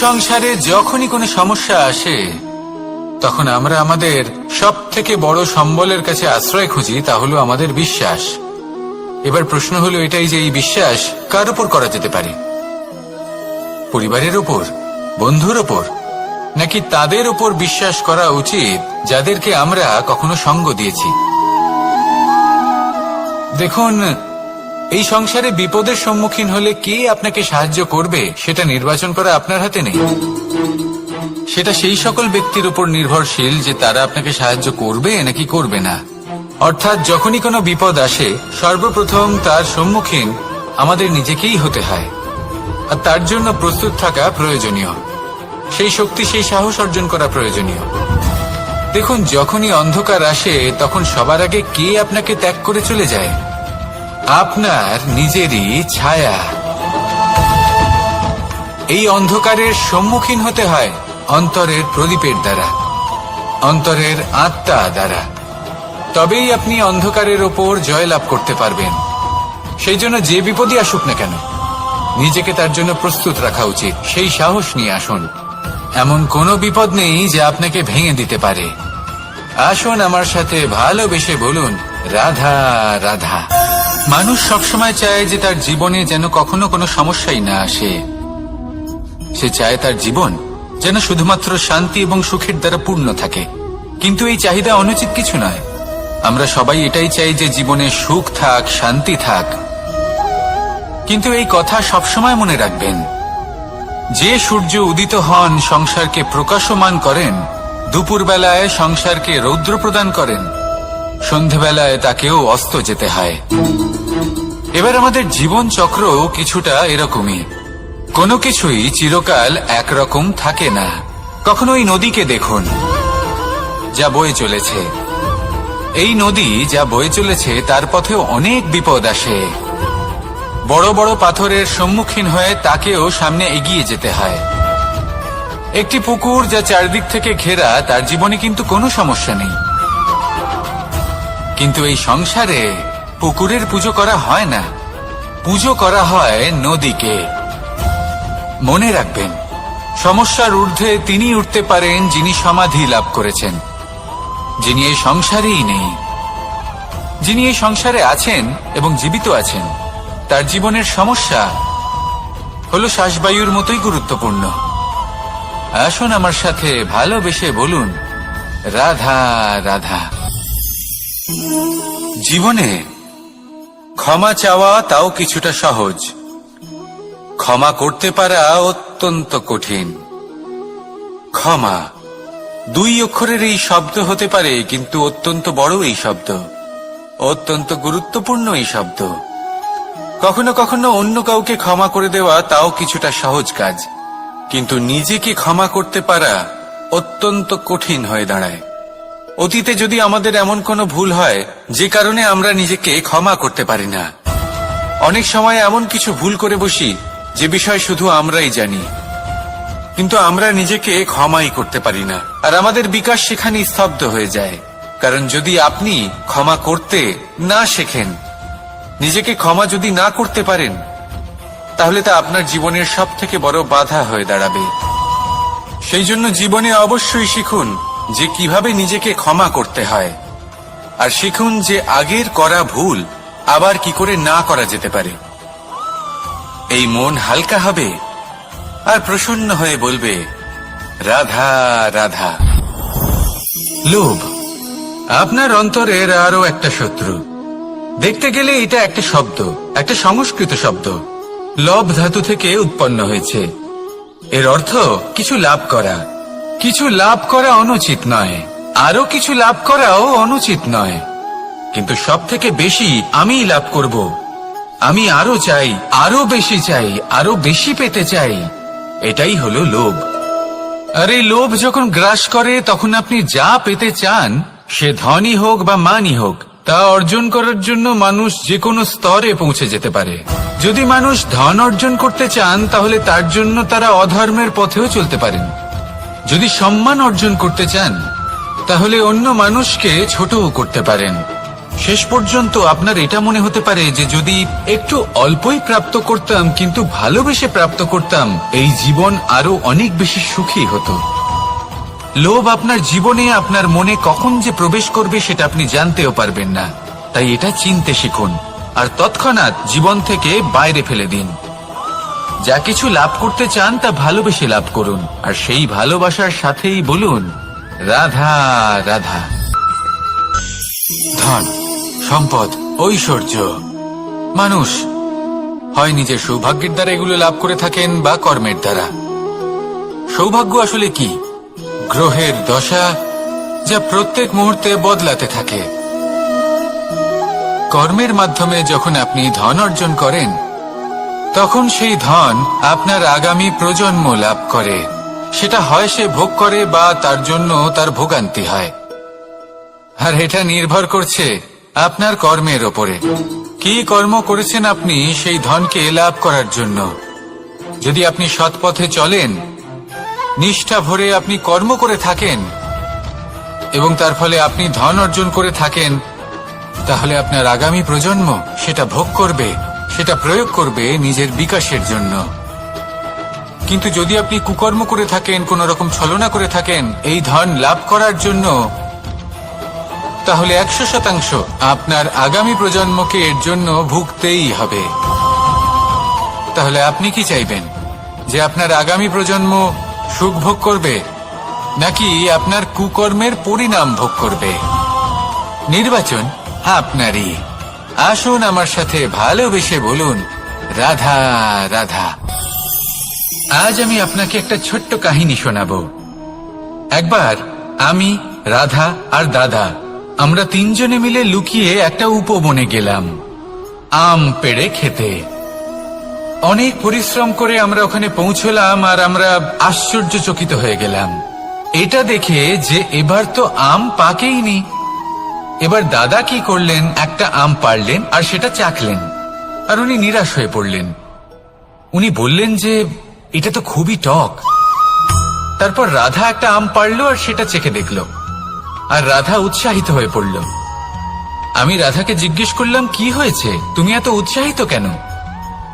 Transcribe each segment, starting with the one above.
সংসারে যখনই কোনো সমস্যা আসে তখন আমরা আমাদের সব থেকে বড় সম্বলের কাছে আশ্রয় খুঁজি, তা হলো আমাদের বিশ্বাস। এবার প্রশ্ন হলো এটাই যে এই বিশ্বাস কার উপর করা যেতে পারে? পরিবারের উপর, বন্ধুর উপর, নাকি তাদের উপর বিশ্বাস করা উচিত যাদেরকে আমরা কখনো সঙ্গ দিয়েছি? দেখুন, এই সংসারে বিপদের সম্মুখীন হলে কে আপনাকে সাহায্য করবে সেটা নির্বাচন করা আপনার হাতে নেই। সেটা সেই সকল ব্যক্তির উপর নির্ভরশীল যে তারা আপনাকে সাহায্য করবে নাকি করবে না। অর্থাৎ যখনই কোনো বিপদ আসে সর্বপ্রথম তার সম্মুখীন আমাদের নিজেকেই হতে হয়, আর তার জন্য প্রস্তুত থাকা প্রয়োজনীয়। সেই শক্তি, সেই সাহস অর্জন করা প্রয়োজনীয়। দেখুন, যখনই অন্ধকার আসে তখন সবার আগে কে আপনাকে ত্যাগ করে চলে যায়? আপনার নিজেরই ছায়া। এই অন্ধকারের সম্মুখীন হতে হয় অন্তরের প্রদীপের দ্বারা, অন্তরের আত্মা দ্বারা। তবেই আপনি অন্ধকারের ওপর জয়লাভ করতে পারবেন। সেই জন্য যে বিপদই আসুক না কেন নিজেকে তার জন্য প্রস্তুত রাখা উচিত। সেই সাহস নিয়ে আসুন। এমন কোনো বিপদ নেই যা আপনাকে ভেঙে দিতে পারে। আসুন আমার সাথে ভালোবেসে বলুন, রাধা রাধা। মানুষ সবসময় চায় যে তার জীবনে যেন কখনো কোনো সমস্যাই না আসে। সে চায় তার জীবন যেন শুধুমাত্র শান্তি এবং সুখের দ্বারা পূর্ণ থাকে। কিন্তু এই চাহিদা অনুচিত কিছু নয়। আমরা সবাই এটাই চাই যে জীবনে সুখ থাক, শান্তি থাক। কিন্তু এই কথা সবসময় মনে রাখবেন, যে সূর্য উদিত হন সংসারকে প্রকাশমান করেন, দুপুরবেলায় সংসারকে রৌদ্র প্রদান করেন, সন্ধেবেলায় তাকেও অস্ত যেতে হয়। এবার আমাদের জীবন চক্র কিছুটা এরকমই। কোনো কিছুই চিরকাল একরকম থাকে না। কখনো এই নদীকে দেখুন যা বয়ে চলেছে। এই নদী যা বয়ে চলেছে তার পথেও অনেক বিপদ আসে। বড় বড় পাথরের সম্মুখীন হয়ে তাকেও সামনে এগিয়ে যেতে হয়। একটি পুকুর যা চারদিক থেকে ঘেরা, তার জীবনে কিন্তু কোনো সমস্যা নেই। কিন্তু এই সংসারে পুকুরের পুজো করা হয় না, পুজো করা হয় নদীকে। মনে রাখবেন, সমস্যার ঊর্ধ্বে তিনি উঠতে পারেন যিনি সমাধি লাভ করেছেন, যিনি এই সংসারেই নেই। যিনি এই সংসারে আছেন এবং জীবিত আছেন, তার জীবনের সমস্যা হলো শ্বাসবায়ুর মতোই গুরুত্বপূর্ণ। আসুন আমার সাথে ভালোবেসে বলুন, রাধা রাধা। জীবনে ক্ষমা চাওয়া তাও কিছুটা সহজ, ক্ষমা করতে পারা অত্যন্ত কঠিন। ক্ষমা দুই অক্ষরের এই শব্দ হতে পারে, কিন্তু অত্যন্ত বড় এই শব্দ, অত্যন্ত গুরুত্বপূর্ণ এই শব্দ। কখনো কখনো অন্য কাউকে ক্ষমা করে দেওয়া তাও কিছুটা সহজ কাজ, কিন্তু নিজেকে ক্ষমা করতে পারা অত্যন্ত কঠিন হয়ে দাঁড়ায়। অতীতে যদি আমাদের এমন কোনো ভুল হয় যে কারণে আমরা নিজেকে ক্ষমা করতে পারি না, অনেক সময় এমন কিছু ভুল করে বসি যে বিষয় শুধু আমরাই জানি, কিন্তু আমরা নিজেকে ক্ষমাই করতে পারি না। আর আমাদের বিকাশ সেখানে স্তব্ধ হয়ে যায়। কারণ যদি আপনি ক্ষমা করতে না শেখেন, নিজেকে ক্ষমা যদি না করতে পারেন, তাহলে তা আপনার জীবনের সব থেকে বড় বাধা হয়ে দাঁড়াবে। সেই জন্য জীবনে অবশ্যই শিখুন যে কিভাবে নিজেকে ক্ষমা করতে হয়, আর শিখুন যে আগের করা ভুল আবার কি করে না করা যেতে পারে। এই মন হালকা হবে আর প্রসন্ন হয়ে বলবে, রাধা রাধা। লোভ আপনার অন্তরের আরো একটা শত্রু। দেখতে গেলে এটা একটা শব্দ, একটা সংস্কৃত শব্দ, লব ধাতু থেকে উৎপন্ন হয়েছে। এর অর্থ কিছু লাভ করা। কিছু লাভ করা অনুচিত নয়, আরো কিছু লাভ করাও অনুচিত নয়, কিন্তু সব থেকে বেশি আমি লাভ করব, আমি আরো চাই, আরো বেশি চাই, আরো বেশি পেতে চাই, এটাই হলো লোভ। আর এই লোভ যখন গ্রাস করে তখন আপনি যা পেতে চান, সে ধনই হোক বা মানই হোক, তা অর্জন করার জন্য মানুষ যে কোনো স্তরে পৌঁছে যেতে পারে। যদি মানুষ ধন অর্জন করতে চান তাহলে তার জন্য তারা অধর্মের পথেও চলতে পারেন। যদি সম্মান অর্জন করতে চান তাহলে অন্য মানুষকে ছোটও করতে পারেন। শেষ পর্যন্ত আপনার এটা মনে হতে পারে যে যদি একটু অল্পই প্রাপ্ত করতাম কিন্তু ভালোবেসে প্রাপ্ত করতাম, এই জীবন আরো অনেক বেশি সুখী হতো। লোভ আপনার জীবনে, আপনার মনে কখন যে প্রবেশ করবে সেটা আপনি জানতেও পারবেন না। তাই এটা চিনতে শিখুন আর তৎক্ষণাৎ জীবন থেকে বাইরে ফেলে দিন। যা কিছু লাভ করতে চান তা ভালোবেসে লাভ করুন, আর সেই ভালোবাসার সাথেই বলুন রাধা রাধা। ধন, সম্পদ, ঐশ্বর্য, মানুষ হয় নিজের সৌভাগ্যের দ্বারা এগুলো লাভ করে থাকেন বা কর্মের দ্বারা। সৌভাগ্য আসলে কি? গ্রহের দশা যা প্রত্যেক মুহূর্তে বদলাতে থাকে। কর্মের মাধ্যমে যখন আপনি ধন অর্জন করেন তখন সেই ধন আপনার আগামী প্রজন্ম লাভ করে। সেটা হয় সে ভোগ করে বা তার জন্য তার ভোগান্তি হয়। আর এটা নির্ভর করছে আপনার কর্মের ওপরে। কি কর্ম করেছেন আপনি সেই ধনকে লাভ করার জন্য। যদি আপনি সৎ পথে চলেন, নিষ্ঠা ভরে আপনি কর্ম করে থাকেন এবং তার ফলে আপনি ধন অর্জন করে থাকেন, তাহলে আপনার আগামী প্রজন্ম সেটা ভোগ করবে, সেটা প্রয়োগ করবে নিজের বিকাশের জন্য। কিন্তু যদি আপনি কুকর্ম করে থাকেন, কোন রকম ছলনা করে থাকেন এই ধন লাভ করার জন্য, তাহলে 100% আপনার আগামী প্রজন্মকে এর জন্য ভুগতেই হবে। তাহলে আপনি কি চাইবেন? যে আপনার আগামী প্রজন্ম সুখ ভোগ করবে নাকি আপনার কুকর্মের পরিণাম ভোগ করবে? নির্বাচন আপনারই। আসুন আমার সাথে ভালোবেসে বলুন রাধা রাধা। আজ আমি আপনাকে একটা ছোট্ট কাহিনী শোনাবো। একবার আমি, রাধা আর দাদা আমরা তিনজনে মিলে লুকিয়ে একটা উপবনে গেলাম আম পেড়ে খেতে। অনেক পরিশ্রম করে আমরা ওখানে পৌঁছলাম আর আমরা আশ্চর্যচকিত হয়ে গেলাম এটা দেখে যে এবার তো আম পাকেইনি। এবার দাদা কি করলেন, একটা আম পাড়লেন আর সেটা চাখলেন, আর উনি নিরাশ হয়ে পড়লেন। উনি বললেন যে এটা তো খুবই টক। তারপর রাধা একটা আম পাড়লো আর সেটা চেখে দেখলো, আর রাধা উৎসাহিত হয়ে পড়ল। আমি রাধাকে জিজ্ঞেস করলাম, কি হয়েছে, তুমি এত উৎসাহিত কেন?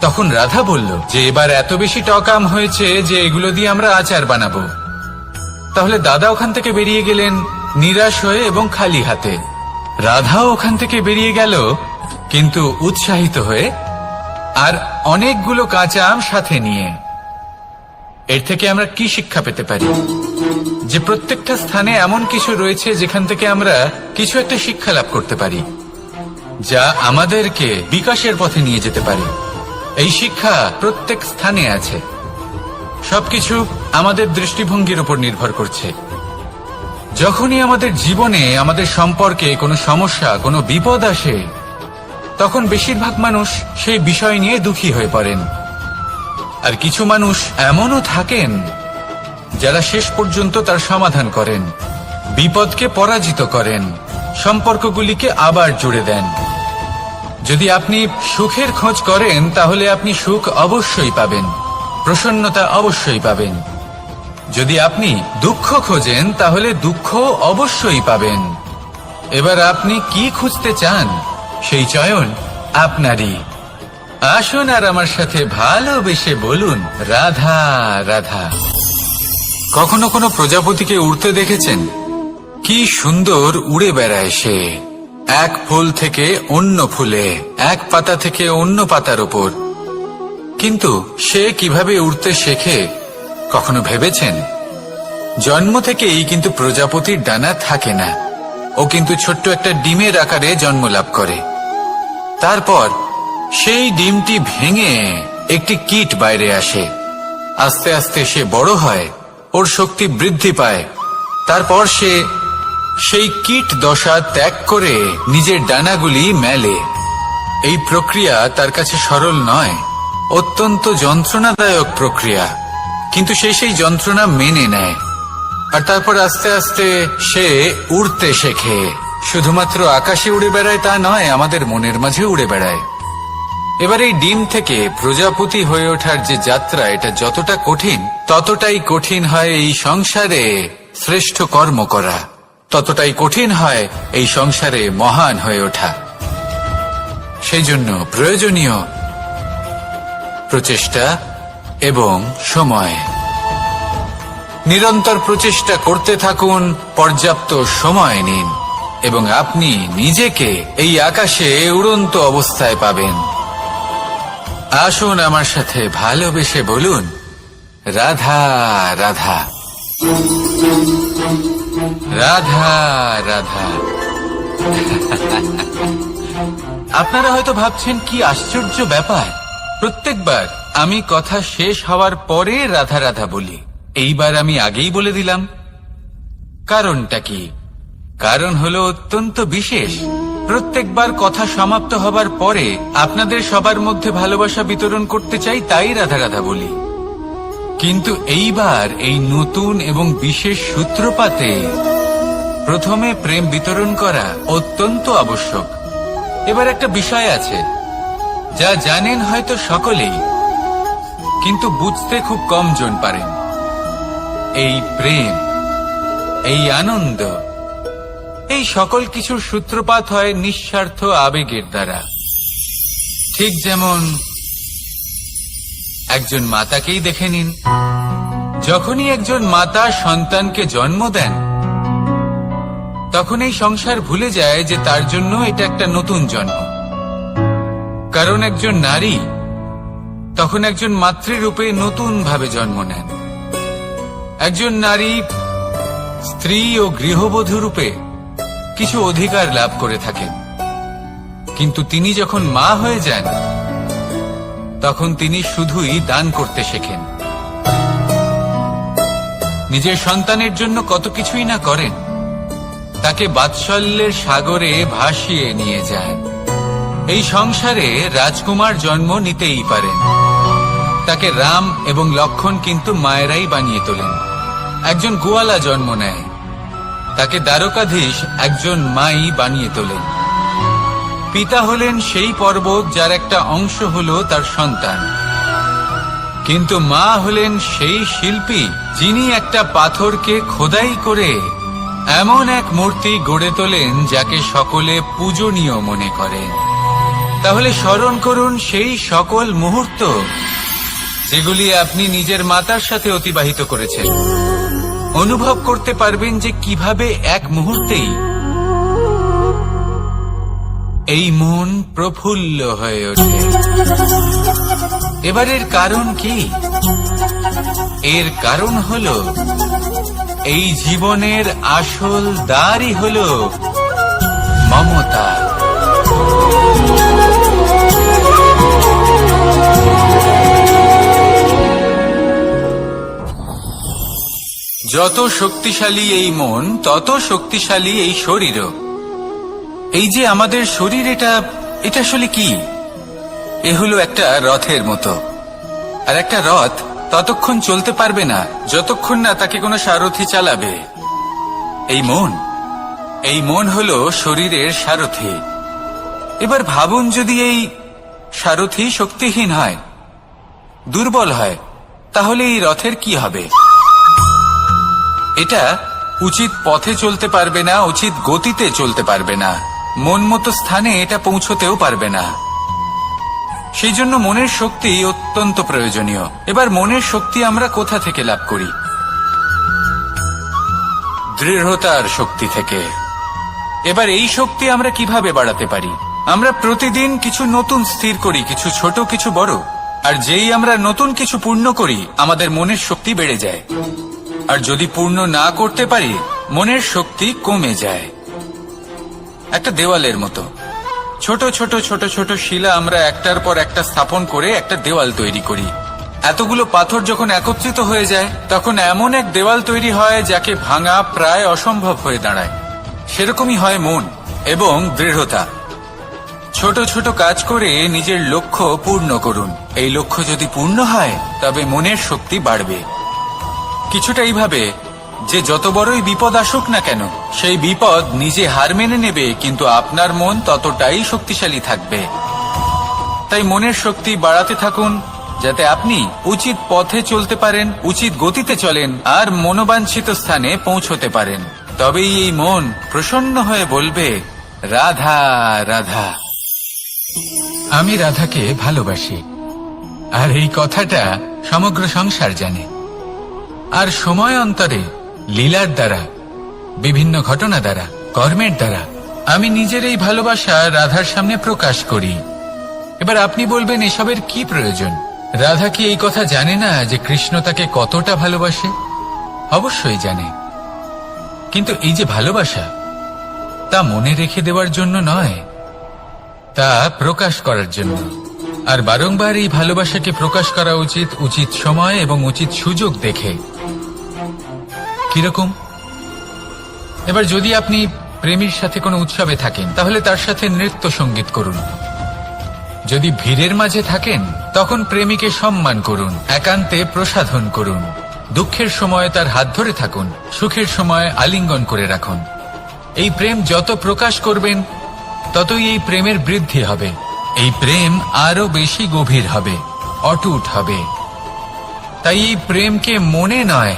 তখন রাধা বলল যে এবার এত বেশি টক আম হয়েছে যে এগুলো দিয়ে আমরা আচার বানাবো। তাহলে দাদা ওখান থেকে বেরিয়ে গেলেন নিরাশ হয়ে এবং খালি হাতে। রাধাও ওখান থেকে বেরিয়ে গেল কিন্তু উৎসাহিত হয়ে, আর অনেকগুলো কাঁচা আম সাথে নিয়ে। এর থেকে আমরা কি শিক্ষা পেতে পারি? যে প্রত্যেকটা স্থানে এমন কিছু রয়েছে যেখান থেকে আমরা কিছু একটা শিক্ষা লাভ করতে পারি, যা আমাদেরকে বিকাশের পথে নিয়ে যেতে পারে। এই শিক্ষা প্রত্যেক স্থানে আছে। সবকিছু আমাদের দৃষ্টিভঙ্গির উপর নির্ভর করছে। যখনই আমাদের জীবনে, আমাদের সম্পর্কে কোনো সমস্যা, কোনো বিপদ আসে, তখন বেশিরভাগ মানুষ সেই বিষয় নিয়ে দুঃখী হয়ে পড়েন। আর কিছু মানুষ এমনও থাকেন যারা শেষ পর্যন্ত তার সমাধান করেন, বিপদকে পরাজিত করেন, সম্পর্কগুলিকে আবার জুড়ে দেন। যদি আপনি সুখের খোঁজ করেন তাহলে আপনি সুখ অবশ্যই পাবেন, প্রসন্নতা অবশ্যই পাবেন। যদি আপনি দুঃখ খোঁজেন তাহলে দুঃখ অবশ্যই পাবেন। এবার আপনি কি খুঁজতে চান সেই চয়ন আপনারই। আসুন আর আমার সাথে ভালোবেসে বলুন রাধা রাধা। কখনো কোনো প্রজাপতিকে উড়তে দেখেছেন? কি সুন্দর উড়ে বেড়ায় সে, এক ফুল থেকে অন্য ফুলে, এক পাতা থেকে অন্য পাতার উপর। কিন্তু সে কিভাবে উড়তে শেখে কখনো ভেবেছেন? জন্ম থেকেই কিন্তু প্রজাপতির ডানা থাকে না, ও কিন্তু ছোট্ট একটা ডিমের আকারে জন্ম লাভ করে। তারপর সেই ডিমটি ভেঙে একটি কীট বাইরে আসে। আস্তে আস্তে সে বড় হয়, ওর শক্তি বৃদ্ধি পায়। তারপর সে সেই কীট দশা ত্যাগ করে নিজের ডানাগুলি মেলে। এই প্রক্রিয়া তার কাছে সরল নয়, অত্যন্ত যন্ত্রণাদায়ক প্রক্রিয়া, কিন্তু সে সেই যন্ত্রণা মেনে নেয়। আর তারপর আস্তে আস্তে সে উড়তে শেখে। শুধুমাত্র আকাশে উড়ে বেড়ায় তা নয়, আমাদের মনের মাঝে উড়ে বেড়ায়। এবার এই ডিম থেকে প্রজাপতি হয়ে ওঠার যে যাত্রা, এটা যতটা কঠিন ততটাই কঠিন হয় এই সংসারে শ্রেষ্ঠ কর্ম করা। ততটাই কঠিন হয় এই সংসারে মহান হয়ে ওঠা। সেই জন্য প্রয়োজনীয় প্রচেষ্টা এবং সময়। নিরন্তর প্রচেষ্টা করতে থাকুন, পর্যাপ্ত সময় নিন এবং আপনি নিজেকে এই আকাশে উড়ন্ত অবস্থায় পাবেন। আসুন আমার সাথে ভালোবেসে বলুন, রাধা রাধা, রাধা রাধা। আপনারা হয়তো ভাবছেন কি আশ্চর্য ব্যাপার, প্রত্যেকবার আমি কথা শেষ হওয়ার পরে রাধা রাধা বলি, এইবার আমি আগেই বলে দিলাম। কারণটা কি? কারণ হলো অত্যন্ত বিশেষ। প্রত্যেকবার কথা সমাপ্ত হবার পরে আপনাদের সবার মধ্যে ভালোবাসা বিতরণ করতে চাই, তাই রাধা রাধা বলি। কিন্তু এইবার এই নতুন এবং বিশেষ সূত্রপাতে প্রথমে প্রেম বিতরণ করা অত্যন্ত আবশ্যক। এবার একটা বিষয় আছে যা জানেন হয়তো সকলেই, কিন্তু বুঝতে খুব কম জন পারেন। এই প্রেম, এই আনন্দ, এই সকল কিছুর সূত্রপাত হয় নিঃস্বার্থ আবেগের দ্বারা। ঠিক যেমন একজন মাতাকেই দেখে নিন। যখনই একজন মাতা সন্তানকে জন্ম দেন, তখন এই সংসার ভুলে যায় যে তার জন্য এটা একটা নতুন জন্ম। কারণ একজন নারী তখন একজন মাতৃরূপে নতুন ভাবে জন্ম নেন। একজন নারী স্ত্রী ও গৃহবধূ রূপে কিছু অধিকার লাভ করে থাকেন, কিন্তু তিনি যখন মা হয়ে যান তখন তিনি শুধুই দান করতে শেখেন। নিজের সন্তানের জন্য কত কিছুই না করেন, তাকে বাৎসল্যের সাগরে ভাসিয়ে নিয়ে যায়। এই সংসারে রাজকুমার জন্ম নিতেই পারেন, তাকে রাম এবং লক্ষণ কিন্তু মায়েরাই বানিয়ে তোলেন। একজন গোয়ালা জন্ম নেয়, তাকে দ্বারকাধীশ একজন মাই বানিয়ে তোলেন। পিতা হলেন সেই পর্বত যার একটা অংশ হলো তার সন্তান, কিন্তু মা হলেন সেই শিল্পী যিনি একটা পাথরকে খোদাই করে এমন এক মূর্তি গড়ে তোলেন যাকে সকলে পূজনীয় মনে করেন। তাহলে স্মরণ করুন সেই সকল মুহূর্ত যেগুলি আপনি নিজের মাতার সাথে অতিবাহিত করেছেন। অনুভব করতে পারবেন যে কিভাবে এক মুহূর্তেই এই মন প্রফুল্ল হয়ে ওঠে। এবার এর কারণ কি? এর কারণ হলো এই জীবনের আসল দ্বারই হলো মমতা। যত শক্তিশালী এই মন, তত শক্তিশালী এই শরীরও। এই যে আমাদের শরীর, এটা আসলে কি? এ হলো একটা রথের মতো। আর একটা রথ ততক্ষণ চলতে পারবে না যতক্ষণ না তাকে কোনো সারথি চালাবে। এই মন হলো শরীরের সারথি। এবার ভাবুন, যদি এই সারথি শক্তিহীন হয়, দুর্বল হয়, তাহলে এই রথের কি হবে? এটা উচিত পথে চলতে পারবে না, উচিত গতিতে চলতে পারবে না, মন মতো স্থানে এটা পৌঁছতেও পারবে না। সেই জন্য মনের শক্তি অত্যন্ত প্রয়োজনীয়। এবার মনের শক্তি আমরা কোথা থেকে লাভ করি? দৃঢ়তার শক্তি থেকে। এবার এই শক্তি আমরা কিভাবে বাড়াতে পারি? আমরা প্রতিদিন কিছু নতুন স্থির করি, কিছু ছোট কিছু বড়। আর যেই আমরা নতুন কিছু পূর্ণ করি, আমাদের মনের শক্তি বেড়ে যায়। আর যদি পূর্ণ না করতে পারি, মনের শক্তি কমে যায়। একটা দেওয়ালের মতো ছোট ছোট ছোট ছোট শিলা আমরা একটার পর একটা স্থাপন করে একটা দেওয়াল তৈরি করি। এতগুলো পাথর যখন একত্রিত হয়ে যায়, তখন এমন এক দেওয়াল তৈরি হয় যাকে ভাঙা প্রায় অসম্ভব হয়ে দাঁড়ায়। সেরকমই হয় মন এবং দৃঢ়তা। ছোট ছোট কাজ করে নিজের লক্ষ্য পূর্ণ করুন। এই লক্ষ্য যদি পূর্ণ হয়, তবে মনের শক্তি বাড়বে। কিছুটা এইভাবে যে যত বড়ই বিপদ আসুক না কেন, সেই বিপদ নিজে হার মেনে নেবে, কিন্তু আপনার মন ততটাই শক্তিশালী থাকবে। তাই মনের শক্তি বাড়াতে থাকুন, যাতে আপনি উচিত পথে চলতে পারেন, উচিত গতিতে চলেন আর মনোবাঞ্ছিত স্থানে পৌঁছতে পারেন। তবেই এই মন প্রসন্ন হয়ে বলবে, রাধা রাধা। আমি রাধাকে ভালোবাসি, আর এই কথাটা সমগ্র সংসার জানে। আর সময় অন্তরে লীলার দ্বারা, বিভিন্ন ঘটনা দ্বারা, কর্মের দ্বারা আমি নিজের এই ভালোবাসা রাধার সামনে প্রকাশ করি। এবার আপনি বলবেন, এসবের কি প্রয়োজন? রাধা কি এই কথা জানে না যে কৃষ্ণ তাকে কতটা ভালোবাসে? অবশ্যই জানে, কিন্তু এই যে ভালোবাসা, তা মনে রেখে দেওয়ার জন্য নয়, তা প্রকাশ করার জন্য। আর বারংবার এই ভালোবাসাকে প্রকাশ করা উচিত, উচিত সময় এবং উচিত সুযোগ দেখে। কিরকম? এবার যদি আপনি প্রেমীর সাথে কোনো উৎসবে থাকেন, তাহলে তার সাথে নৃত্য সঙ্গীত করুন। যদি ভিড়ের মাঝে থাকেন, তখন প্রেমীকে সম্মান করুন, একান্তে প্রসাধন করুন। দুঃখের সময় তার হাত ধরে থাকুন, সুখের সময় আলিঙ্গন করে রাখুন। এই প্রেম যত প্রকাশ করবেন, ততই এই প্রেমের বৃদ্ধি হবে। এই প্রেম আরো বেশি গভীর হবে, অটুট হবে। তাই এই প্রেমকে মনে নয়,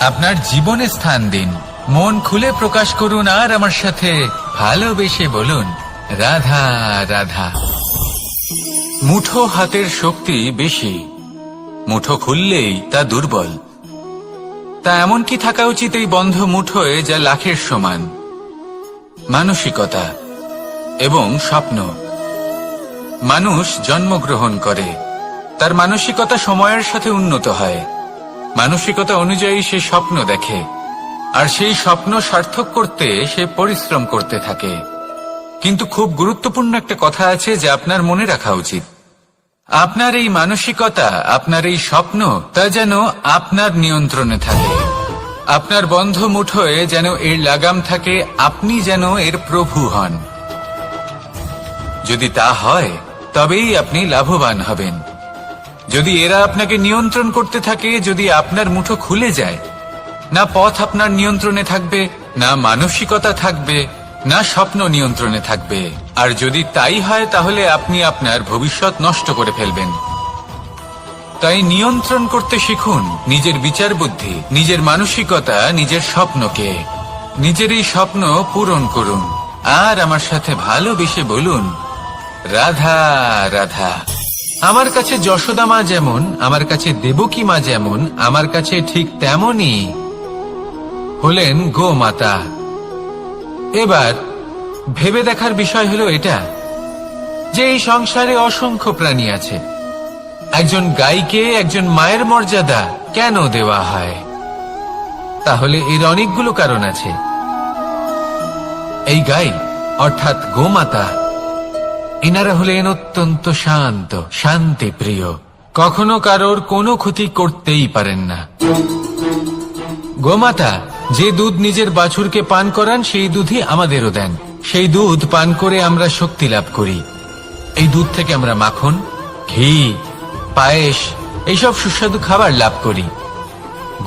আপনার জীবনে স্থান দিন। মন খুলে প্রকাশ করুন, আর আমার সাথে ভালোবেসে বলুন, রাধা রাধা। মুঠো হাতের শক্তি বেশি, মুঠো খুললেই তা দুর্বল। তা এমন কি থাকা উচিত এই বন্ধ মুঠোয়, যা লাখের সমান? মানসিকতা এবং স্বপ্ন। মানুষ জন্মগ্রহণ করে, তার মানসিকতা সময়ের সাথে উন্নত হয়। মানসিকতা অনুযায়ী সে স্বপ্ন দেখে, আর সেই স্বপ্ন সার্থক করতে সে পরিশ্রম করতে থাকে। কিন্তু খুব গুরুত্বপূর্ণ একটা কথা আছে যা আপনার মনে রাখা উচিত। আপনার এই মানসিকতা, আপনার এই স্বপ্ন, তা যেন আপনার নিয়ন্ত্রণে থাকে। আপনার বন্ধ মুঠোয় যেন এর লাগাম থাকে, আপনি যেন এর প্রভু হন। যদি তা হয়, তবেই আপনি লাভবান হবেন। যদি এরা আপনাকে নিয়ন্ত্রণ করতে থাকে, যদি আপনার মুঠো খুলে যায়, না পথ আপনার নিয়ন্ত্রণে থাকবে, না মানসিকতা থাকবে, না স্বপ্ন নিয়ন্ত্রণে থাকবে। আর যদি তাই হয়, তাহলে আপনি আপনার ভবিষ্যৎ নষ্ট করে ফেলবেন। তাই নিয়ন্ত্রণ করতে শিখুন নিজের বিচার বুদ্ধি, নিজের মানসিকতা, নিজের স্বপ্নকে। নিজের এই স্বপ্ন পূরণ করুন, আর আমার সাথে ভালোবেসে বলুন, রাধা রাধা। আমার কাছে যশোদা মা যেমন, আমার কাছে দেবকী মা যেমন, আমার কাছে ঠিক তেমনই হলেন গোমাতা। এবার ভেবে দেখার বিষয় হলো এটা, যে এই সংসারে অসংখ্য প্রাণী আছে। একজন গাইকে একজন মায়ের মর্যাদা কেন দেওয়া হয়? তাহলে এর অনেকগুলো কারণ আছে। এই গাই অর্থাৎ গোমাতা, এনারা হলেন অত্যন্ত শান্ত, শান্তি প্রিয়, কখনো কারোর কোনো ক্ষতি করতেই পারেন না। গোমাতা যে দুধ নিজের বাছুরকে পান করান, সেই দুধই আমাদেরও দেন। সেই দুধ পান করে আমরা শক্তি লাভ করি। এই দুধ থেকে আমরা মাখন, ঘি, পায়েস, এইসব সুস্বাদু খাবার লাভ করি।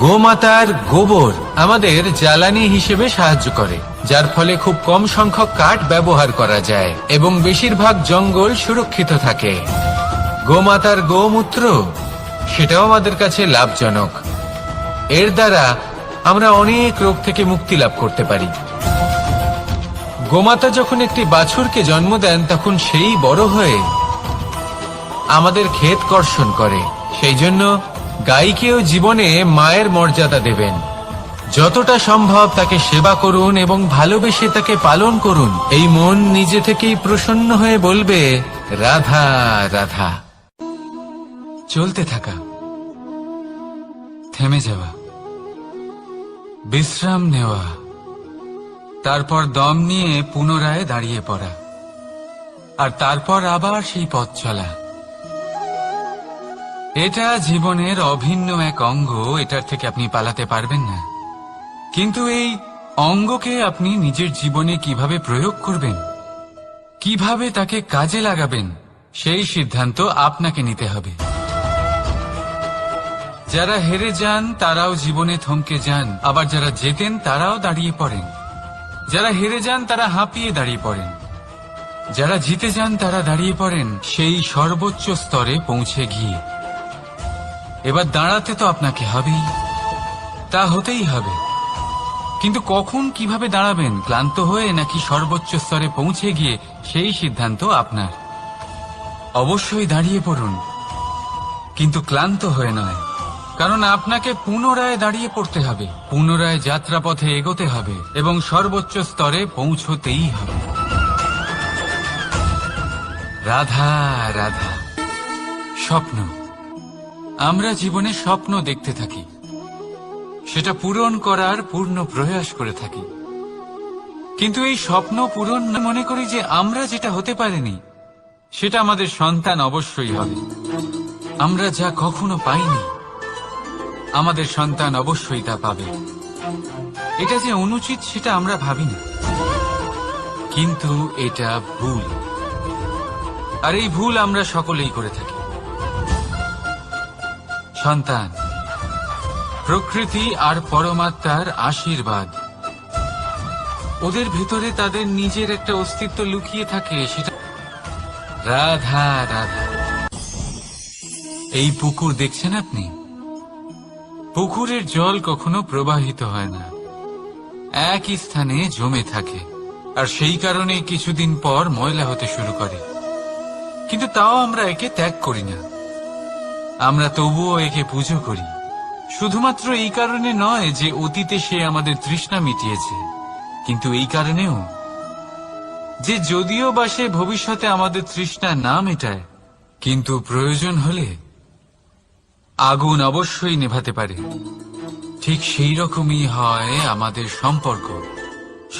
গোমাতার গোবর আমাদের জ্বালানি হিসেবে সাহায্য করে, যার ফলে খুব কম সংখ্যক কাঠ ব্যবহার করা যায় এবং বেশিরভাগ জঙ্গল সুরক্ষিত থাকে। গোমাতার গোমূত্র, সেটাও আমাদের কাছে লাভজনক। এর দ্বারা আমরা অনেক রোগ থেকে মুক্তি লাভ করতে পারি। গোমাতা যখন একটি বাছুরকে জন্ম দেন, তখন সেই বড় হয়ে আমাদের ক্ষেত কর্ষণ করে। সেই জন্য গাইকেও জীবনে মায়ের মর্যাদা দেবেন। যতটা সম্ভব তাকে সেবা করুন এবং ভালোবেসে তাকে পালন করুন। এই মন নিজে থেকেই প্রসন্ন হয়ে বলবে, রাধা রাধা। চলতে থাকা, থেমে যাওয়া, বিশ্রাম নেওয়া, তারপর দম নিয়ে পুনরায় দাঁড়িয়ে পড়া, আর তারপর আবার সেই পথ চলা। এটা জীবনের অভিন্ন এক অঙ্গ, এটার থেকে আপনি পালাতে পারবেন না। কিন্তু এই অঙ্গকে আপনি নিজের জীবনে কিভাবে প্রয়োগ করবেন, কিভাবে তাকে কাজে লাগাবেন, সেই সিদ্ধান্ত আপনাকে নিতে হবে। যারা হেরে যান তারাও জীবনে থমকে যান, আবার যারা জেতেন তারাও দাঁড়িয়ে পড়েন। যারা হেরে যান তারা হাঁপিয়ে দাঁড়িয়ে পড়েন, যারা জিতে যান তারা দাঁড়িয়ে পড়েন সেই সর্বোচ্চ স্তরে পৌঁছে গিয়ে। এবার দাঁড়াতে তো আপনাকে হবেই, তা হতেই হবে। কিন্তু কখন কিভাবে দাঁড়াবেন, ক্লান্ত হয়ে নাকি সর্বোচ্চ স্তরে পৌঁছে গিয়ে, সেই সিদ্ধান্ত আপনার। অবশ্যই দাঁড়িয়ে পড়ুন, কিন্তু ক্লান্ত হয়ে নয়, কারণ আপনাকে পুনরায় দাঁড়িয়ে পড়তে হবে, পুনরায় যাত্রাপথে এগোতে হবে এবং সর্বোচ্চ স্তরে পৌঁছতেই হবে। রাধা রাধা। স্বপ্ন, আমরা জীবনে স্বপ্ন দেখতে থাকি, সেটা পূরণ করার পূর্ণ প্রয়াস করে থাকি, কিন্তু এই স্বপ্ন পূরণ মনে করি যে আমরা যেটা হতে পারিনি সেটা আমাদের সন্তান অবশ্যই হবে। আমরা যা কখনো পাইনি আমাদের সন্তান অবশ্যই তা পাবে। এটা যে অনুচিত সেটা আমরা ভাবি না, কিন্তু এটা ভুল, আর এই ভুল আমরা সকলেই করে থাকি। সন্তান প্রকৃতি আর পরমাত্মার আশীর্বাদ, ওদের ভেতরে তাদের নিজের একটা অস্তিত্ব লুকিয়ে থাকে, সেটা রাধা রাধা। এই পুকুর দেখছেন আপনি, পুকুরের জল কখনো প্রবাহিত হয় না, একই স্থানে জমে থাকে, আর সেই কারণে কিছুদিন পর ময়লা হতে শুরু করে, কিন্তু তাও আমরা একে ত্যাগ করি না, আমরা তবুও একে পুজো করি। শুধুমাত্র এই কারণে নয় যে অতীতে সে আমাদের তৃষ্ণা মিটিয়েছে, কিন্তু এই কারণেও যে যদিও বা সে ভবিষ্যতে আমাদের তৃষ্ণা না মেটায়, কিন্তু প্রয়োজন হলে আগুন অবশ্যই নেভাতে পারে। ঠিক সেই রকমই হয় আমাদের সম্পর্ক,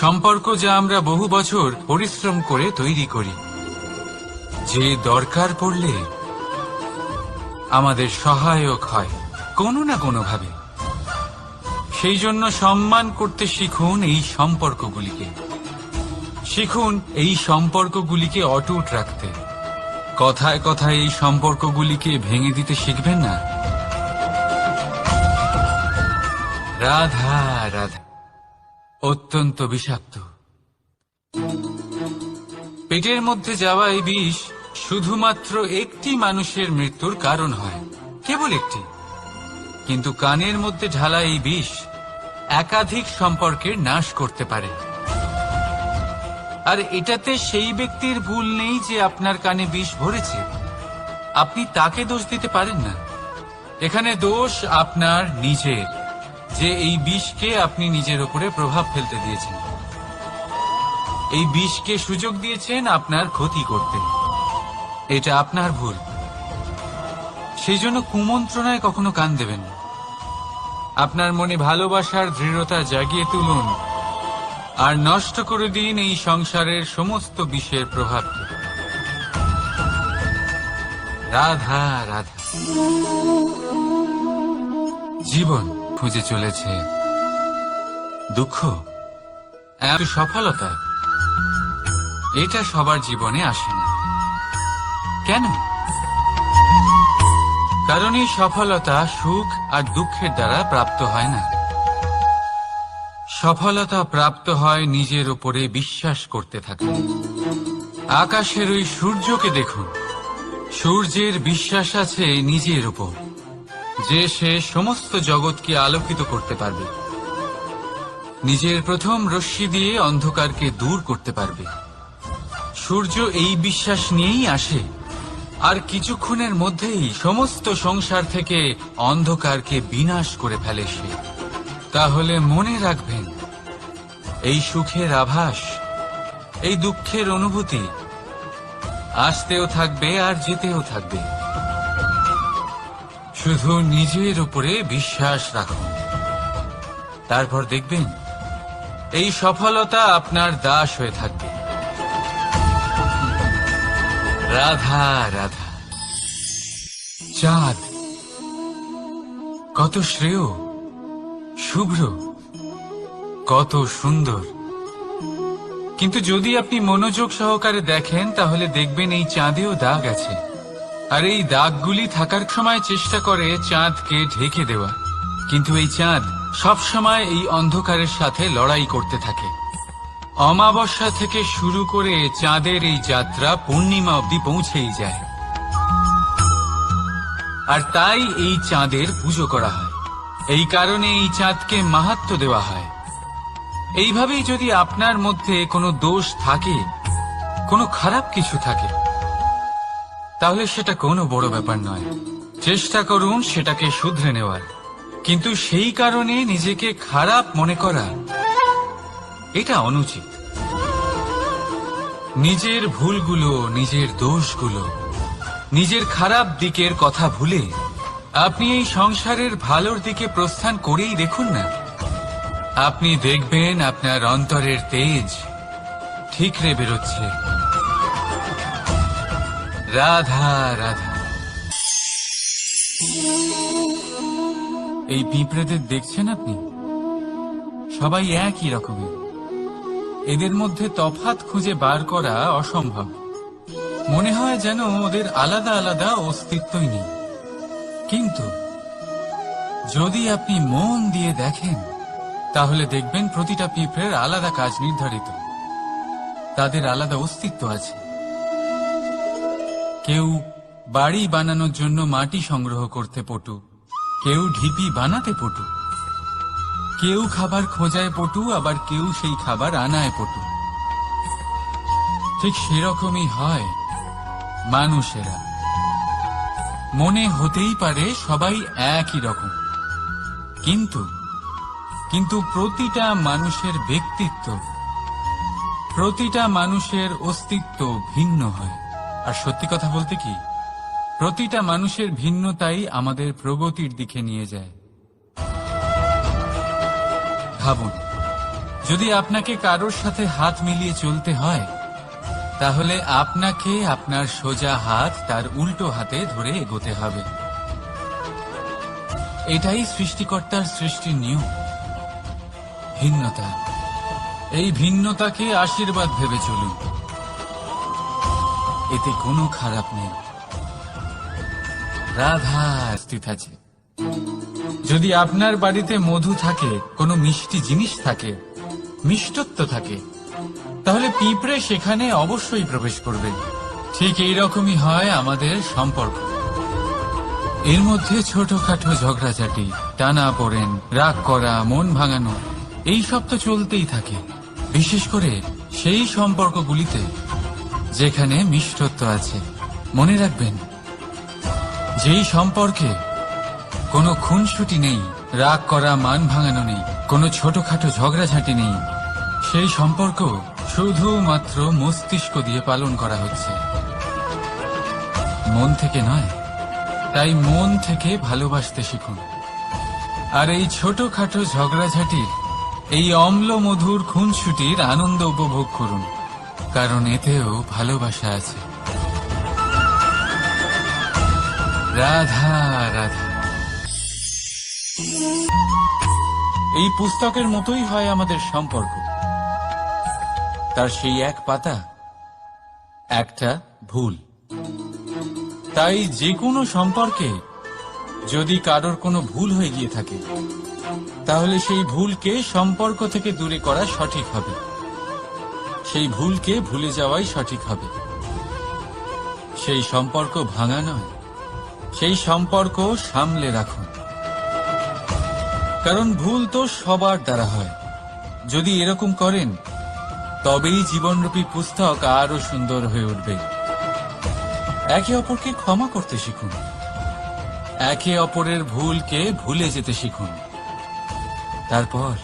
সম্পর্ক যা আমরা বহু বছর পরিশ্রম করে তৈরি করি, যে দরকার পড়লে আমাদের সহায়ক হয় কোনো না কোনোভাবে। সেই জন্য সম্মান করতে শিখুন এই সম্পর্কগুলিকে, শিখুন এই সম্পর্কগুলিকে অটুট রাখতে। কথায় কথায় এই সম্পর্কগুলিকে ভেঙে দিতে শিখবেন না। রাধা রাধা। অত্যন্ত বিষাক্ত। পেটের মধ্যে যাওয়া এই বিষ শুধুমাত্র একটি মানুষের মৃত্যুর কারণ হয়, কেবল একটি, কিন্তু কানের মধ্যে ঢালা এই বিষ একাধিক সম্পর্কের নাশ করতে পারে। আর এটাতে সেই ব্যক্তির ভুল নেই যে আপনার কানে বিষ ভরেছে, আপনি তাকে দোষ দিতে পারেন না। এখানে দোষ আপনার নিজের, যে এই বিষকে আপনি নিজের উপরে প্রভাব ফেলতে দিয়েছেন, এই বিষকে সুযোগ দিয়েছেন আপনার ক্ষতি করতে, এটা আপনার ভুল। সেই জন্য কুমন্ত্রণায় কখনো কান দেবেন না। আপনার মনে ভালোবাসার দৃঢ়তা জাগিয়ে তুলুন আর নষ্ট করে দিন এই সংসারের সমস্ত বিষের প্রভাবকে। রাধা রাধা। জীবন খুঁজে চলেছে দুঃখ, সফলতা, এটা সবার জীবনে আসে না। কেন? কারণ এই সফলতা সুখ আর দুঃখের দ্বারা প্রাপ্ত হয় না। সফলতা প্রাপ্ত হয় নিজের উপরে বিশ্বাস করতে থাকে। আকাশের ওই সূর্যকে দেখুন, সূর্যের বিশ্বাস আছে নিজের উপর যে সে সমস্ত জগৎকে আলোকিত করতে পারবে, নিজের প্রথম রশ্মি দিয়ে অন্ধকারকে দূর করতে পারবে। সূর্য এই বিশ্বাস নিয়েই আসে, আর কিছুক্ষণের মধ্যেই সমস্ত সংসার থেকে অন্ধকারকে বিনাশ করে ফেলে সে। তাহলে মনে রাখবেন, এই সুখের আভাস, এই দুঃখের অনুভূতি আসতেও থাকবে আর যেতেও থাকবে। শুধু নিজের উপরে বিশ্বাস রাখুন, তারপর দেখবেন এই সফলতা আপনার দাস হয়ে থাকবে। রাধা রাধা। চাঁদ কত শ্রেয়, শুভ্র, কত সুন্দর, কিন্তু যদি আপনি মনোযোগ সহকারে দেখেন তাহলে দেখবেন এই চাঁদেও দাগ আছে, আর এই দাগগুলি থাকার সময় চেষ্টা করে চাঁদকে ঢেকে দেওয়া, কিন্তু এই চাঁদ সব সময় এই অন্ধকারের সাথে লড়াই করতে থাকে। অমাবস্যা থেকে শুরু করে চাঁদের এই যাত্রা পূর্ণিমা অবধি পৌঁছেই যায়, আর তাই এই চাঁদের পুজো করা হয়। এই কারণে এই চাঁদকে মাহাত্ম্য দেওয়া হয়। এইভাবেই যদি আপনার মধ্যে কোনো দোষ থাকে, কোনো খারাপ কিছু থাকে, তাহলে সেটা কোনো বড় ব্যাপার নয়। চেষ্টা করুন সেটাকে শুধরে নেওয়ার, কিন্তু সেই কারণে নিজেকে খারাপ মনে করা এটা অনুচিত। নিজের ভুলগুলো, নিজের দোষগুলো, নিজের খারাপ দিকের কথা ভুলে আপনি এই সংসারের ভালোর দিকে প্রস্থান করেই দেখুন না। আপনি দেখবেন আপনার অন্তরের তেজ ঠিকরে বেরোচ্ছে। রাধা রাধা। এই পিঁপড়েদের দেখছেন আপনি? সবাই একই রকমের। এদের মধ্যে তফাৎ খুঁজে বার করা অসম্ভব। মনে হয় যেন ওদের আলাদা আলাদা অস্তিত্বই নেই। কিন্তু যদি আপনি মন দিয়ে দেখেন, তাহলে দেখবেন প্রতিটা পিঁপড়ের আলাদা কাজ নির্ধারিত। তাদের আলাদা অস্তিত্ব আছে। কেউ বাড়ি বানানোর জন্য মাটি সংগ্রহ করতে পটু, কেউ ঢিপি বানাতে পটু, কেউ খাবার খোঁজায় পটু, আবার কেউ সেই খাবার আনায় পটু। ঠিক সেরকমই হয় মানুষেরা। মনে হতেই পারে সবাই একই রকম, কিন্তু প্রতিটা মানুষের ব্যক্তিত্ব, প্রতিটা মানুষের অস্তিত্ব ভিন্ন হয়। আর সত্যি কথা বলতে কি, প্রতিটা মানুষের ভিন্নতাই আমাদের প্রগতির দিকে নিয়ে যায়। ভাবুন, যদি আপনাকে কারোর সাথে হাত মিলিয়ে চলতে হয়, তাহলে আপনাকে আপনার সোজা হাত তার উল্টো হাতে ধরে এগোতে হবে। এটাই সৃষ্টিকর্তার সৃষ্টির নিয়ম। ভিন্নতা, এই ভিন্নতাকে আশীর্বাদ ভেবে চলুন। এতে কোনো খারাপ নেই। রাধা স্থিত আছে। যদি আপনার বাড়িতে মধু থাকে, কোনো মিষ্টি জিনিস থাকে, মিষ্টত্ব থাকে, তাহলে পিঁপড়ে সেখানে অবশ্যই প্রবেশ করবে। ঠিক এইরকমই হয় আমাদের সম্পর্ক। এর মধ্যে ছোটখাটো ঝগড়াঝাটি, টানা পড়েন, রাগ করা, মন ভাঙানো, এই সব তো চলতেই থাকে। বিশেষ করে সেই সম্পর্কগুলিতে যেখানে মিষ্টত্ব আছে। মনে রাখবেন, যেই সম্পর্কে কোনো খুনসুটি নেই, রাগ করা, মান ভাঙানো নেই, কোনো ছোটখাটো ঝগড়াঝাটি নেই, সেই সম্পর্ক শুধুমাত্র মস্তিষ্ক দিয়ে পালন করা হচ্ছে, মন থেকে নয়। তাই মন থেকে ভালোবাসতে শিখুন। আর এই ছোটখাটো ঝগড়াঝাটির, এই অম্ল মধুর খুনসুটির আনন্দ উপভোগ করুন, কারণ এতেও ভালোবাসা আছে। রাধা রাধা। এই পুস্তকের মতোই হয় আমাদের সম্পর্ক। তার সেই এক পাতা, একটা ভুল। তাই যে কোনো সম্পর্কে যদি কারোর কোনো ভুল হয়ে গিয়ে থাকে, তাহলে সেই ভুলকে সম্পর্ক থেকে দূরে করা সঠিক হবে। সেই ভুলকে ভুলে যাওয়াই সঠিক হবে। সেই সম্পর্ক ভাঙা নয়, সেই সম্পর্ক সামলে রাখুন। কারণ ভুল তো সবার দ্বারা হয়। যদি এরকম করেন, তবেই জীবনরূপী পুস্তক আরো সুন্দর হয়ে উঠবে। একে অপরকে ক্ষমা করতে শিখুন। একে অপরের ভুলকে ভুলে যেতে শিখুন। তারপর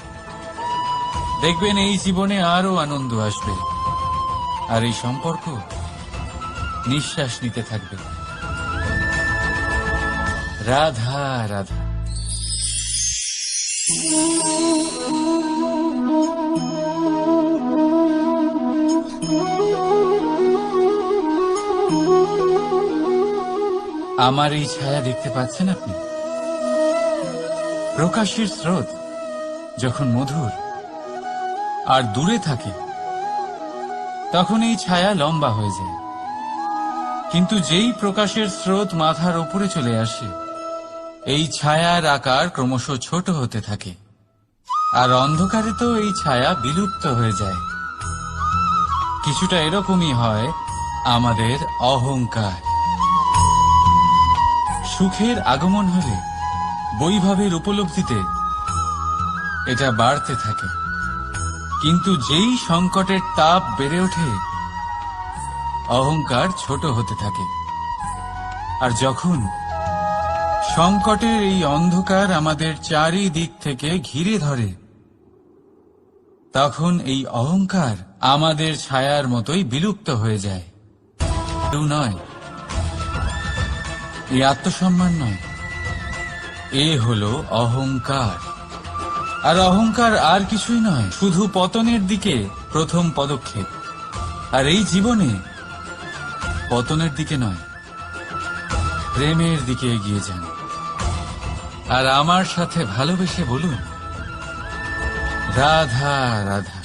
দেখবেন এই জীবনে আরো আনন্দ আসবে, আর এই সম্পর্ক নিঃশ্বাস নিতে থাকবে। রাধা রাধা। আমার এই ছায়া দেখতে পাচ্ছেন আপনি? প্রকাশের স্রোত যখন মধুর আর দূরে থাকে, তখন এই ছায়া লম্বা হয়ে যায়। কিন্তু যেই প্রকাশের স্রোত মাথার উপরে চলে আসে, এই ছায়ার আকার ক্রমশ ছোট হতে থাকে, আর অন্ধকারে তো এই ছায়া বিলুপ্ত হয়ে যায়। কিছুটা এরকমই হয় আমাদের অহংকার। সুখের আগমন হলে, বৈভবের উপলব্ধিতে এটা বাড়তে থাকে, কিন্তু যেই সংকটের তাপ বেড়ে ওঠে, অহংকার ছোট হতে থাকে। আর যখন সংকটের এই অন্ধকার আমাদের চারিদিক থেকে ঘিরে ধরে, তখন এই অহংকার আমাদের ছায়ার মতোই বিলুপ্ত হয়ে যায়। কেউ নয়, এই আত্মসম্মান নয়, এ হলো অহংকার। আর অহংকার আর কিছুই নয়, শুধু পতনের দিকে প্রথম পদক্ষেপ। আর এই জীবনে পতনের দিকে নয়, প্রেমের দিকে এগিয়ে যান। আর আমার সাথে ভালোবেসে বলুন, রাধা রাধা।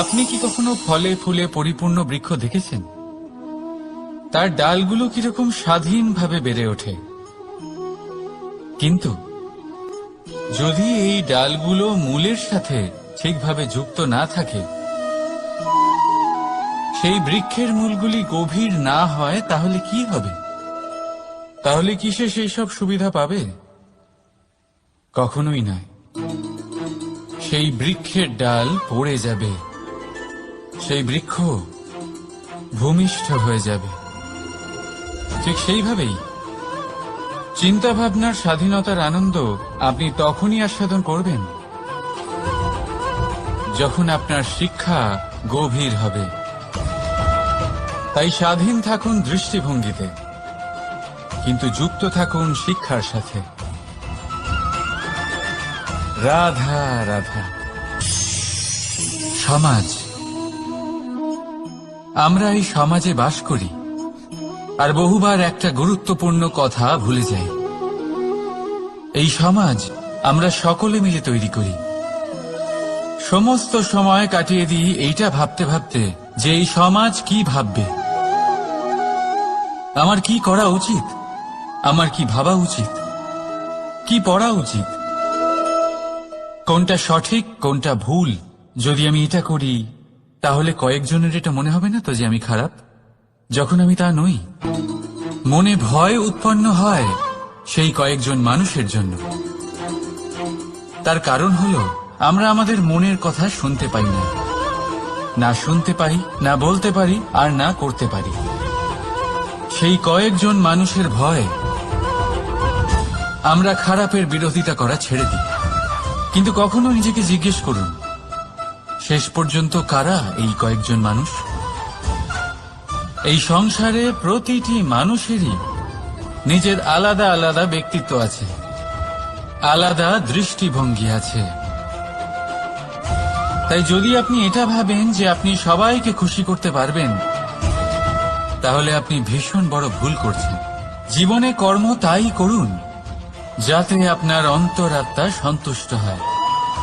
আপনি কি কখনো ফলে ফুলে পরিপূর্ণ বৃক্ষ দেখেছেন? তার ডালগুলো কিরকম স্বাধীনভাবে বেড়ে ওঠে। কিন্তু যদি এই ডালগুলো মূলের সাথে ঠিকভাবে যুক্ত না থাকে, সেই বৃক্ষের মূলগুলি গভীর না হয়, তাহলে কি হবে? তাহলে কি সে সেই সব সুবিধা পাবে? কখনোই নয়। সেই বৃক্ষের ডাল পড়ে যাবে, সেই বৃক্ষ ভূমিষ্ঠ হয়ে যাবে। ঠিক সেইভাবেই চিন্তা ভাবনার স্বাধীনতার আনন্দ আপনি তখনই আস্বাদন করবেন যখন আপনার শিক্ষা গভীর হবে। তাই স্বাধীন থাকুন দৃষ্টিভঙ্গিতে, কিন্তু যুক্ত থাকুন শিক্ষার সাথে। রাধা রাধা। সমাজ, আমরা এই সমাজে বাস করি, আর বহুবার একটা গুরুত্বপূর্ণ কথা ভুলে যাই। এই সমাজ আমরা সকলে মিলে তৈরি করি। সমস্ত সময় কাটিয়ে দিই এইটা ভাবতে ভাবতে যে এই সমাজ কি ভাববে, আমার কি করা উচিত, আমার কি ভাবা উচিত, কি পড়া উচিত, কোনটা সঠিক কোনটা ভুল। যদি আমি এটা করি তাহলে কয়েকজনের এটা মনে হবে না তো যে আমি খারাপ, যখন আমি তা নই। মনে ভয় উৎপন্ন হয় সেই কয়েকজন মানুষের জন্য। তার কারণ হলো আমরা আমাদের মনের কথা শুনতে পাই না, না শুনতে পারি, না বলতে পারি, আর না করতে পারি। সেই কয়েকজন মানুষের ভয় আমরা খারাপের বিরোধিতা করা ছেড়ে দিই। কিন্তু কখনো নিজেকে জিজ্ঞেস করুন, শেষ পর্যন্ত কারা এই কয়েকজন মানুষ? এই সংসারে প্রতিটি মানুষেরই নিজের আলাদা আলাদা ব্যক্তিত্ব আছে, আলাদা দৃষ্টিভঙ্গি আছে। তাই যদি আপনি এটা ভাবেন যে আপনি সবাইকে খুশি করতে পারবেন, তাহলে আপনি ভীষণ বড় ভুল করছেন। জীবনে কর্ম তাই করুন যাতে আপনার অন্তরাত্মা সন্তুষ্ট হয়।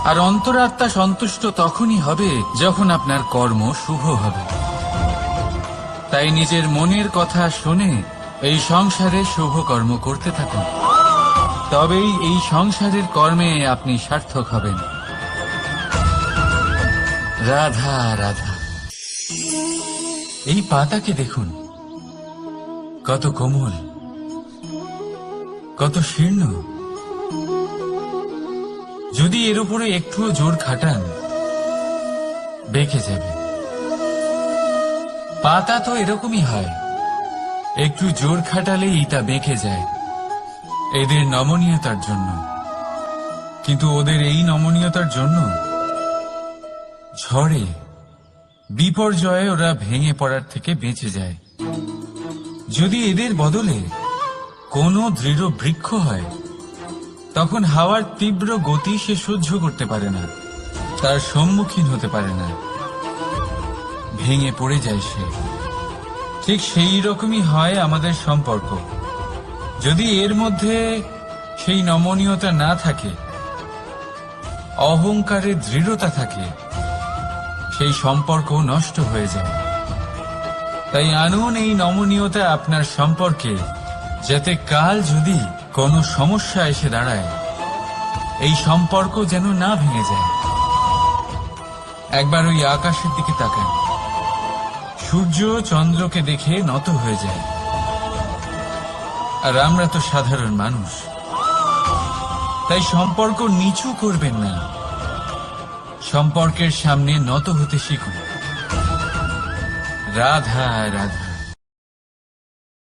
আর অন্তরাত্মা সন্তুষ্ট তখনই হবে যখন আপনার কর্ম শুভ হবে। তাই নিজের মনের কথা শুনে এই সংসারে শুভ কর্ম করতে থাকুন, তবেই এই সংসারের কর্মে আপনি সার্থক হবেন। রাধা রাধা। এই পাতাকে দেখুন, কত কোমল, কত শীর্ণ। যদি এর উপরে একটুও জোর খাটান, বেঁকে যাবে। পাতা তো এরকমই হয়, একটু জোর খাটালেই তা বেঁকে যায় এদের নমনীয়তার জন্য। কিন্তু ওদের এই নমনীয়তার জন্য ঝড়ে বিপর্যয়ে ওরা ভেঙে পড়ার থেকে বেঁচে যায়। যদি এদের বদলে কোনো দৃঢ় বৃক্ষ হয়, তখন হাওয়ার তীব্র গতি সে সহ্য করতে পারে না, তার সম্মুখীন হতে পারে না, ভেঙে পড়ে যায় সে। ঠিক সেই রকমই হয় আমাদের সম্পর্ক। যদি এর মধ্যে সেই নমনীয়তা না থাকে, অহংকারের দৃঢ়তা থাকে, সেই সম্পর্ক নষ্ট হয়ে যায়। তাই আনুন এই নমনীয়তা আপনার সম্পর্কে, যাতে কাল যদি কোনো সমস্যা এসে দাঁড়ায়, এই সম্পর্ক যেন না ভেঙে যায়। একবার ওই আকাশের দিকে তাকান, সূর্য চন্দ্রকে দেখে নত হয়ে যায়। আর আমরা তো সাধারণ মানুষ, তাই সম্পর্ক নিচু করবেন না, সম্পর্কের সামনে নত হতে শিখুন। রাধা রাধা।